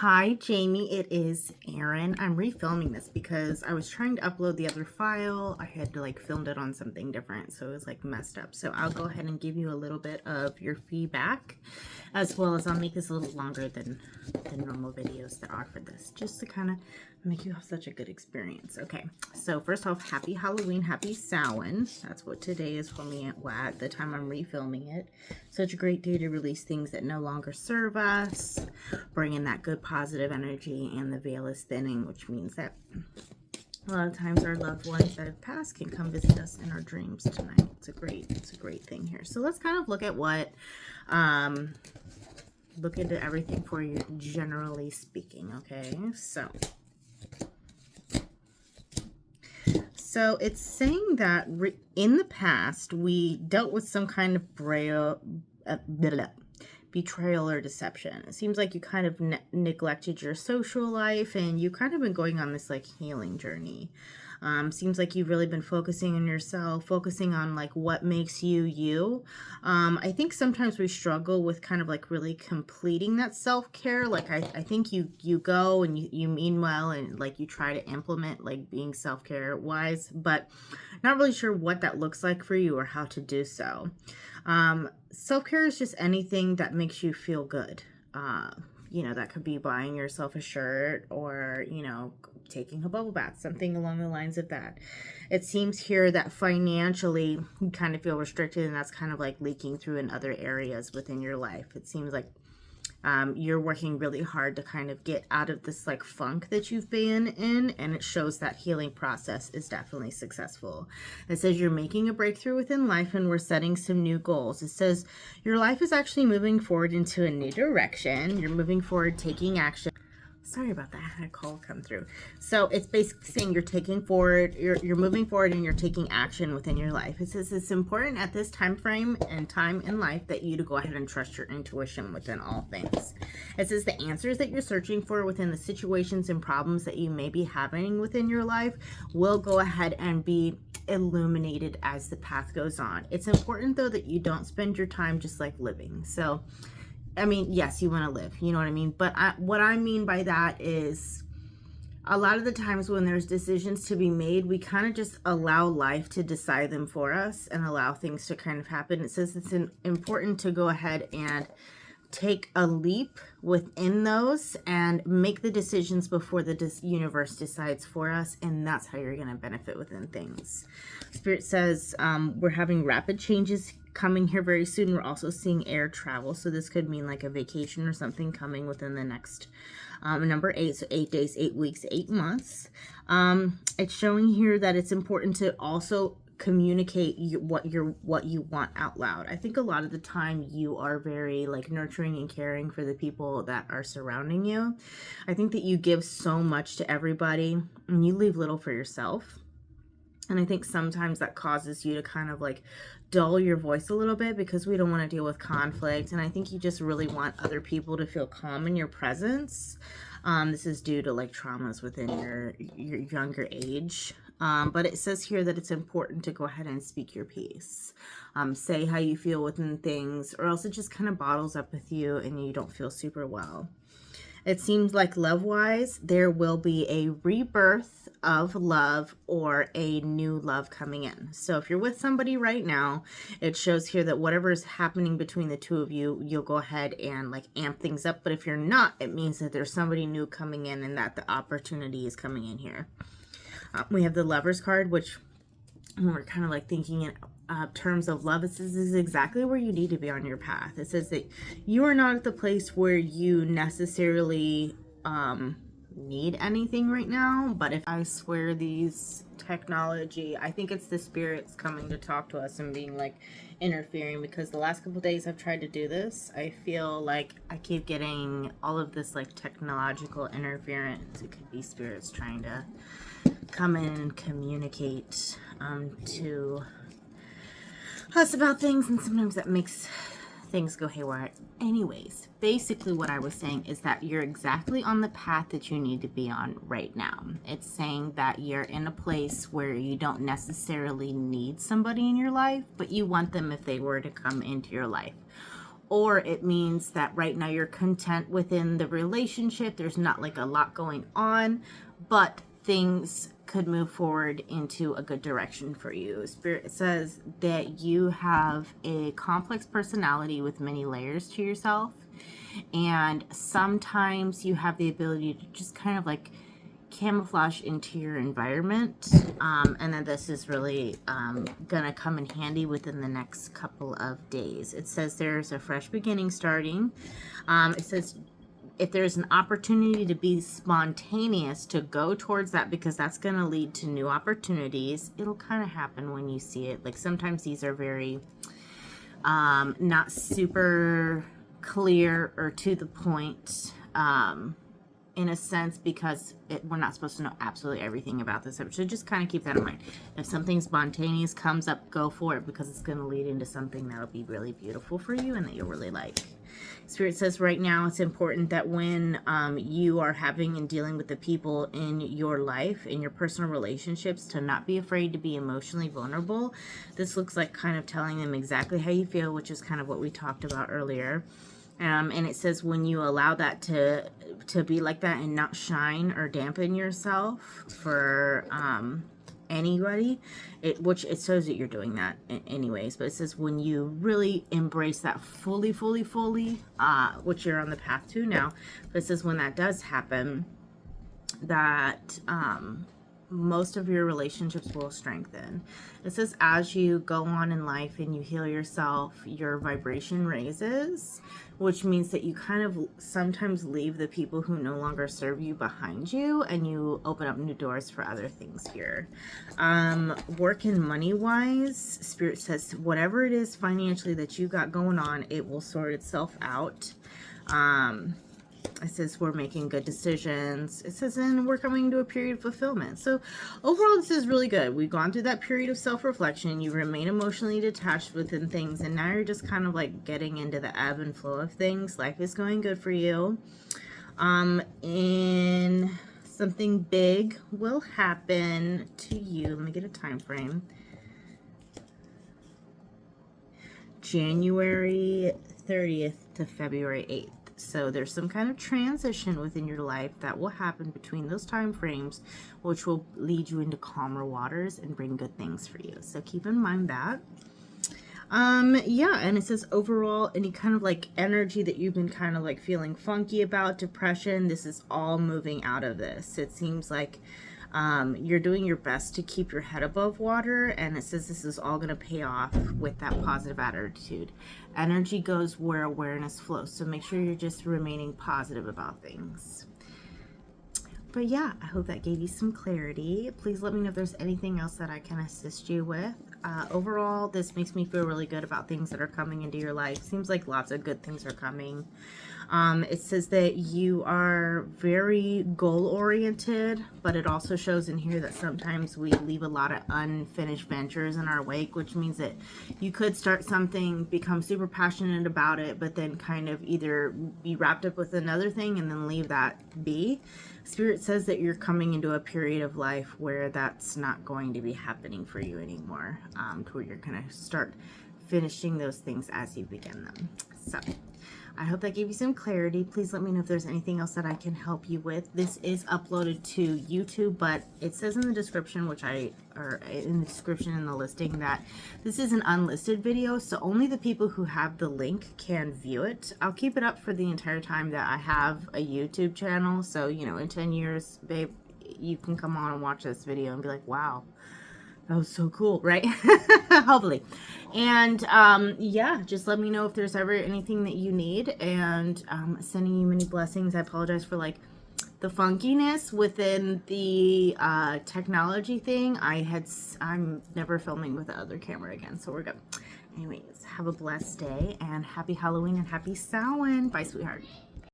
Hi, Jamie. It is Erin. I'm refilming this because I was trying to upload the other file. I had to filmed it on something different, so it was messed up. So I'll go ahead and give you a little bit of your feedback, as well as I'll make this a little longer than the normal videos that are for this, just to kind of make you have such a good experience. Okay, so first off, happy Halloween, happy Samhain. That's what today is for me at the time I'm refilming it. Such a great day to release things that no longer serve us, bring in that good positive energy, and the veil is thinning, which means that a lot of times our loved ones that have passed can come visit us in our dreams tonight. It's a great thing here. So let's kind of look at what look into everything for you, generally speaking. Okay, so it's saying that in the past we dealt with some kind of betrayal or deception. It seems like you kind of neglected your social life, and you kind of been going on this healing journey. Seems like you've really been focusing on yourself, focusing on what makes you you. I think sometimes we struggle with kind of really completing that self-care. I think you go and you mean well, and you try to implement being self-care wise, but not really sure what that looks like for you or how to do so. Self-care is just anything that makes you feel good. That could be buying yourself a shirt, or taking a bubble bath, something along the lines of that. It seems here that financially you kind of feel restricted, and that's kind of leaking through in other areas within your life. It seems like you're working really hard to kind of get out of this funk that you've been in, and it shows that healing process is definitely successful. It says you're making a breakthrough within life, and we're setting some new goals. It says your life is actually moving forward into a new direction. You're moving forward, taking action. Sorry about that. I had a call come through. So it's basically saying you're taking forward, you're moving forward, and you're taking action within your life. It says it's important at this time frame and time in life that you to go ahead and trust your intuition within all things. It says the answers that you're searching for within the situations and problems that you may be having within your life will go ahead and be illuminated as the path goes on. It's important though that you don't spend your time just living. So I mean, yes, you want to live, you know what I mean? But what I mean by that is a lot of the times when there's decisions to be made, we kind of just allow life to decide them for us and allow things to kind of happen. It says it's important to go ahead and take a leap within those and make the decisions before the universe decides for us, and that's how you're going to benefit within things. Spirit says we're having rapid changes coming here very soon. We're also seeing air travel, so this could mean a vacation or something coming within the next number 8, so 8 days, 8 weeks, 8 months. It's showing here that it's important to also communicate what you want out loud. I think a lot of the time you are very nurturing and caring for the people that are surrounding you. I think that you give so much to everybody and you leave little for yourself. And I think sometimes that causes you to kind of dull your voice a little bit, because we don't want to deal with conflict. And I think you just really want other people to feel calm in your presence. This is due to traumas within your younger age. But it says here that it's important to go ahead and speak your piece. Say how you feel within things, or else it just kind of bottles up with you and you don't feel super well. It seems like love-wise, there will be a rebirth of love or a new love coming in. So if you're with somebody right now, it shows here that whatever is happening between the two of you, you'll go ahead and amp things up. But if you're not, it means that there's somebody new coming in and that the opportunity is coming in here. We have the Lovers card, which when we're kind of thinking in terms of love, it says this is exactly where you need to be on your path. It says that you are not at the place where you necessarily need anything right now. But if I swear these technology, I think it's the spirits coming to talk to us and being interfering, because the last couple days I've tried to do this, I feel like I keep getting all of this technological interference. It could be spirits trying to come in and communicate to us about things, and sometimes that makes things go haywire. Anyways, basically what I was saying is that you're exactly on the path that you need to be on right now. It's saying that you're in a place where you don't necessarily need somebody in your life, but you want them if they were to come into your life. or it means that right now you're content within the relationship. There's not like a lot going on, but things could move forward into a good direction for you. Spirit says that you have a complex personality with many layers to yourself, and sometimes you have the ability to just kind of like camouflage into your environment, and then this is really gonna come in handy within the next couple of days. It says there's a fresh beginning starting. It says if there's an opportunity to be spontaneous, to go towards that, because that's going to lead to new opportunities. It'll kind of happen when you see it. Like sometimes these are very not super clear or to the point, in a sense, because we're not supposed to know absolutely everything about this. So just kind of keep that in mind. If something spontaneous comes up, go for it, because it's going to lead into something that'll be really beautiful for you and that you'll really like. Spirit says right now it's important that when you are having and dealing with the people in your life, in your personal relationships, to not be afraid to be emotionally vulnerable. This looks like kind of telling them exactly how you feel, which is kind of what we talked about earlier. And it says when you allow that to be like that and not shine or dampen yourself for anybody, which it shows that you're doing that anyways, but it says when you really embrace that fully, which you're on the path to now, but it says when that does happen, that most of your relationships will strengthen. It says as you go on in life and you heal yourself, your vibration raises, which means that you kind of sometimes leave the people who no longer serve you behind you, and you open up new doors for other things here. Work and money wise, Spirit says whatever it is financially that you got going on, it will sort itself out. It says we're making good decisions. It says, and we're coming to a period of fulfillment. So overall, this is really good. We've gone through that period of self-reflection. You remain emotionally detached within things, and now you're just kind of like getting into the ebb and flow of things. Life is going good for you. And something big will happen to you. Let me get a time frame. January 30th to February 8th. So there's some kind of transition within your life that will happen between those time frames, which will lead you into calmer waters and bring good things for you. So keep in mind that. Yeah, and it says overall, any kind of like energy that you've been kind of like feeling funky about, depression, this is all moving out of this. It seems like you're doing your best to keep your head above water, and it says this is all going to pay off with that positive attitude. Energy goes where awareness flows, so make sure you're just remaining positive about things. But yeah, I hope that gave you some clarity. Please let me know if there's anything else that I can assist you with. Overall, this makes me feel really good about things that are coming into your life. Seems like lots of good things are coming. It says that you are very goal-oriented, but it also shows in here that sometimes we leave a lot of unfinished ventures in our wake, which means that you could start something, become super passionate about it, but then kind of either be wrapped up with another thing and then leave that be. Spirit says that you're coming into a period of life where that's not going to be happening for you anymore, to where you're going to start finishing those things as you begin them. So I hope that gave you some clarity. Please let me know if there's anything else that I can help you with. This is uploaded to YouTube, but it says in the description, or in the description in the listing, that this is an unlisted video, so only the people who have the link can view it. I'll keep it up for the entire time that I have a YouTube channel, so you know, in 10 years, babe, you can come on and watch this video and be like, wow, that was so cool, right? Hopefully. And yeah, just let me know if there's ever anything that you need, and sending you many blessings. I apologize for like the funkiness within the technology thing. I'm never filming with the other camera again, so we're good. Anyways, have a blessed day, and happy Halloween and happy Samhain. Bye, sweetheart.